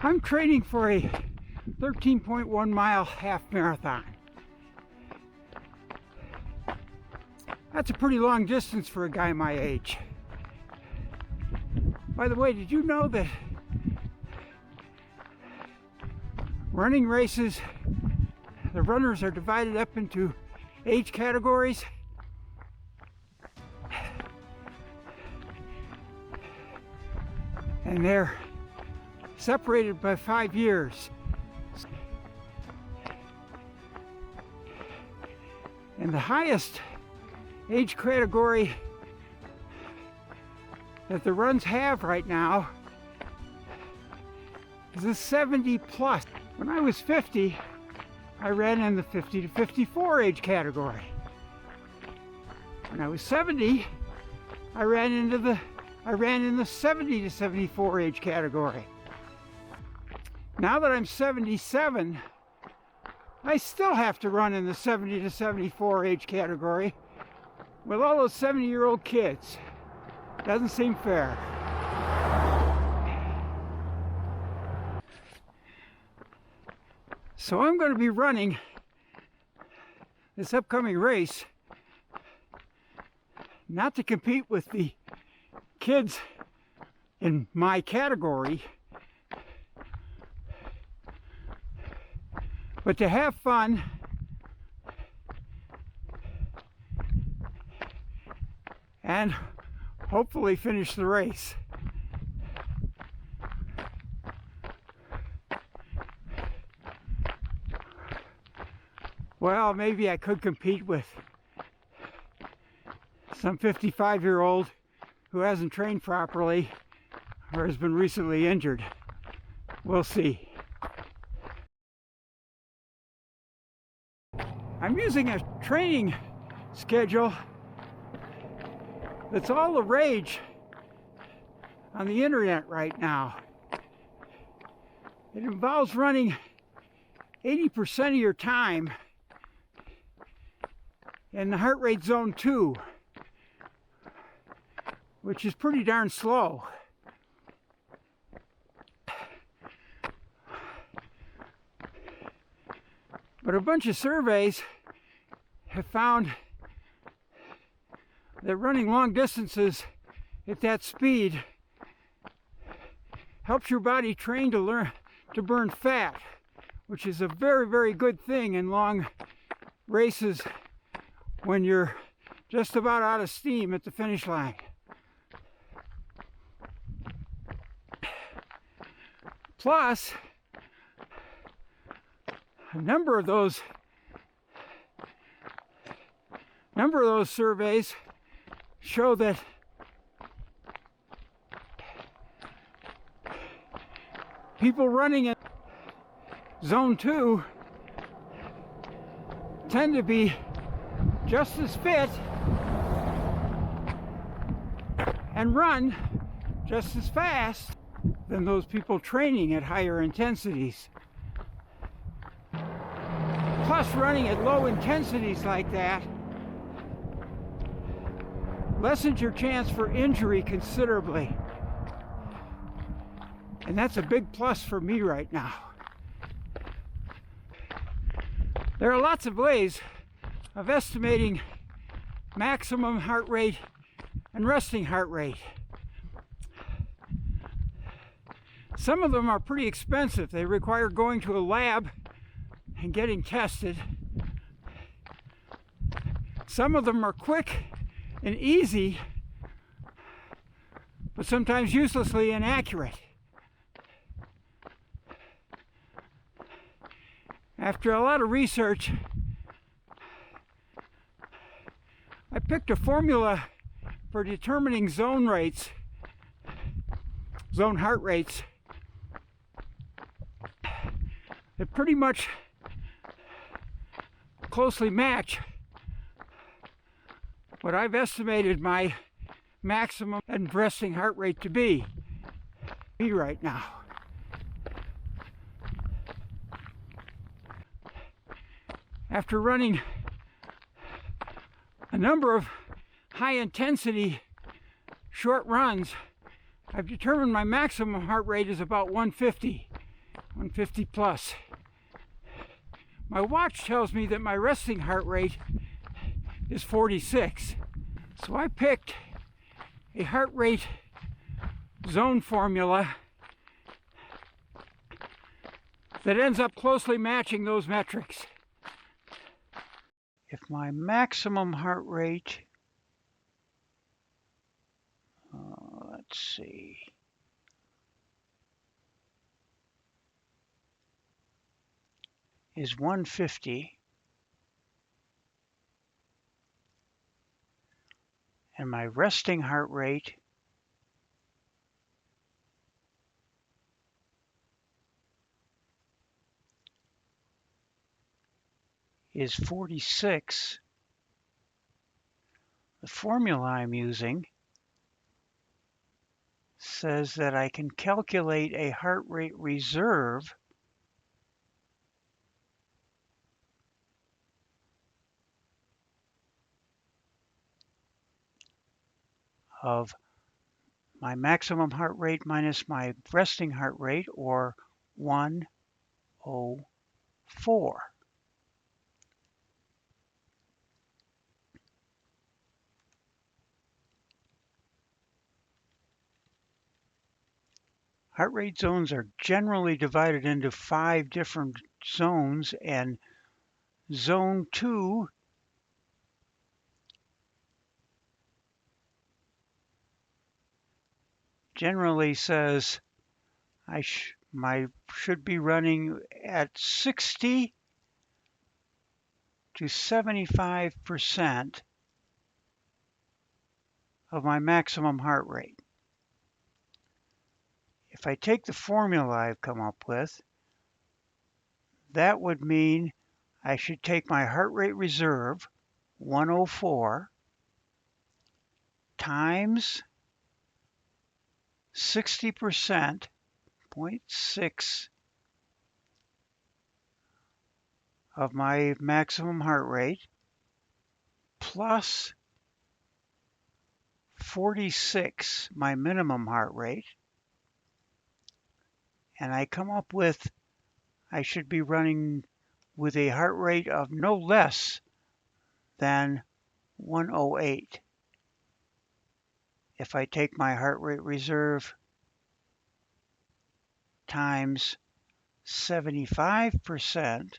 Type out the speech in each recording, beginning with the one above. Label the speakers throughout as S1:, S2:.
S1: I'm training for a 13.1 mile half marathon. That's a pretty long distance for a guy my age. By the way, did you know that running races, the runners are divided up into age categories? And they're separated by 5 years. And the highest age category that the runs have right now is the 70 plus. When I was 50, I ran in the 50 to 54 age category. When I was 70, I ran in the 70 to 74 age category. Now that I'm 77, I still have to run in the 70 to 74 age category with all those 70-year-old kids. Doesn't seem fair. So I'm going to be running this upcoming race not to compete with the kids in my category, but to have fun and hopefully finish the race. Well, maybe I could compete with some 55-year-old who hasn't trained properly or has been recently injured. We'll see. I'm using a training schedule that's all the rage on the internet right now. It involves running 80% of your time in the heart rate zone 2, which is pretty darn slow. But a bunch of surveys have found that running long distances at that speed helps your body train to learn to burn fat, which is a very, very good thing in long races when you're just about out of steam at the finish line. Plus, a number of those surveys show that people running in zone 2 tend to be just as fit and run just as fast than those people training at higher intensities. Plus, running at low intensities like that lessens your chance for injury considerably. And that's a big plus for me right now. There are lots of ways of estimating maximum heart rate and resting heart rate. Some of them are pretty expensive. They require going to a lab and getting tested. Some of them are quick and easy, but sometimes uselessly inaccurate. After a lot of research, I picked a formula for determining zone heart rates, that pretty much closely match what I've estimated my maximum and resting heart rate to be right now. After running a number of high-intensity short runs, I've determined my maximum heart rate is about 150. 150 plus. My watch tells me that my resting heart rate is 46. So I picked a heart rate zone formula that ends up closely matching those metrics. If my maximum heart rate, let's see, is 150, and my resting heart rate is 46, the formula I'm using says that I can calculate a heart rate reserve of my maximum heart rate minus my resting heart rate, or 104. Heart rate zones are generally divided into 5 different zones, and zone 2 generally says I should be running at 60 to 75% of my maximum heart rate. If I take the formula I've come up with, that would mean I should take my heart rate reserve, 104, times 60%, 0.6 of my maximum heart rate, plus 46, my minimum heart rate, and I come up with I should be running with a heart rate of no less than 108. If I take my heart rate reserve times 75%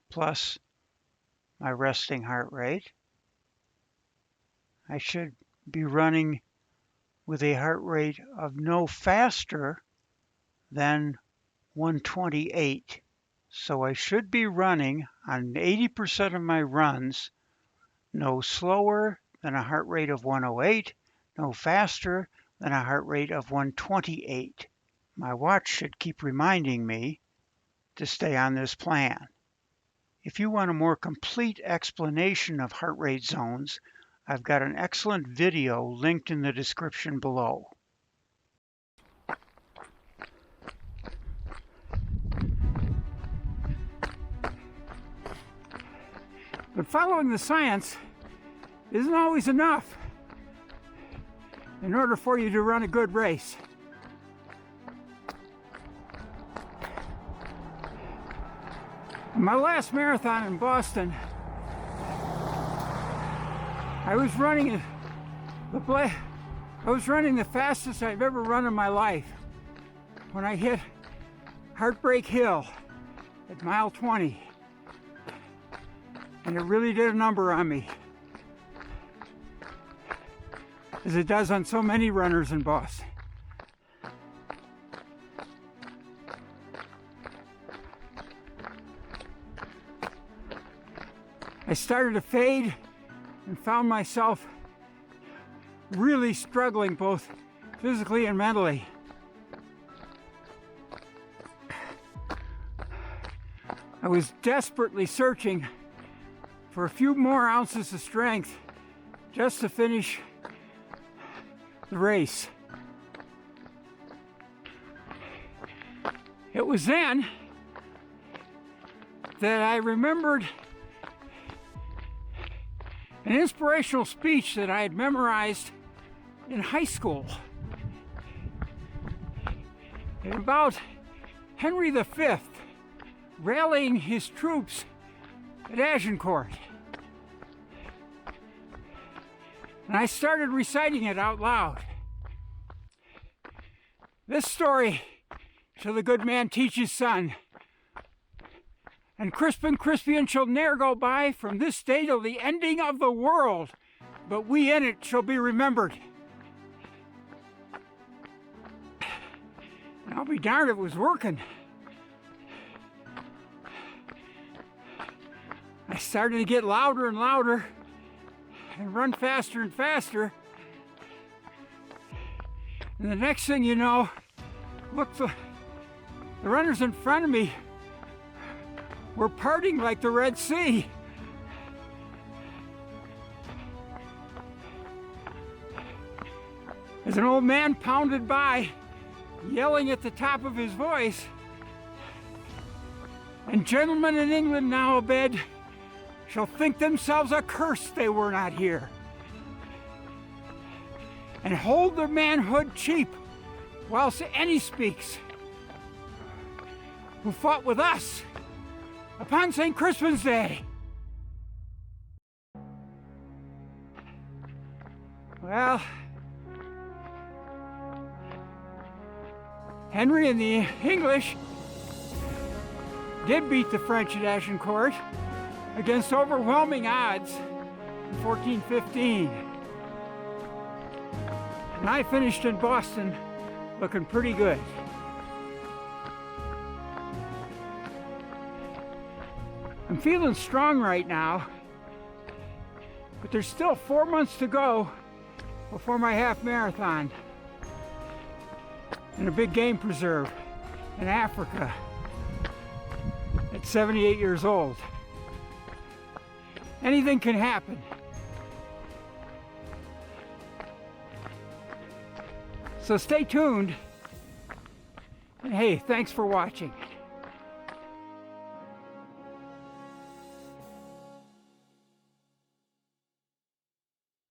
S1: plus my resting heart rate, I should be running with a heart rate of no faster than 128. So I should be running on 80% of my runs no slower than a heart rate of 108, no faster than a heart rate of 128. My watch should keep reminding me to stay on this plan. If you want a more complete explanation of heart rate zones, I've got an excellent video linked in the description below. But following the science isn't always enough in order for you to run a good race. In my last marathon in Boston, I was running the fastest I've ever run in my life when I hit Heartbreak Hill at mile 20. And it really did a number on me, as it does on so many runners in Boston. I started to fade and found myself really struggling both physically and mentally. I was desperately searching for a few more ounces of strength just to finish the race. It was then that I remembered an inspirational speech that I had memorized in high school. and about Henry V rallying his troops at Agincourt. And I started reciting it out loud. This story shall the good man teach his son, and Crispin Crispian shall ne'er go by from this day till the ending of the world, but we in it shall be remembered. And I'll be darned, it was working. I started to get louder and louder and run faster and faster. And the next thing you know, look, the runners in front of me were parting like the Red Sea. As an old man pounded by, yelling at the top of his voice, and gentlemen in England now abed shall think themselves accursed they were not here, and hold their manhood cheap, whilst any speaks who fought with us upon St. Crispin's Day. Well, Henry and the English did beat the French at Agincourt against overwhelming odds in 1415. And I finished in Boston looking pretty good. I'm feeling strong right now, but there's still 4 months to go before my half marathon in a big game preserve in Africa at 78 years old. Anything can happen. So stay tuned, and hey, thanks for watching.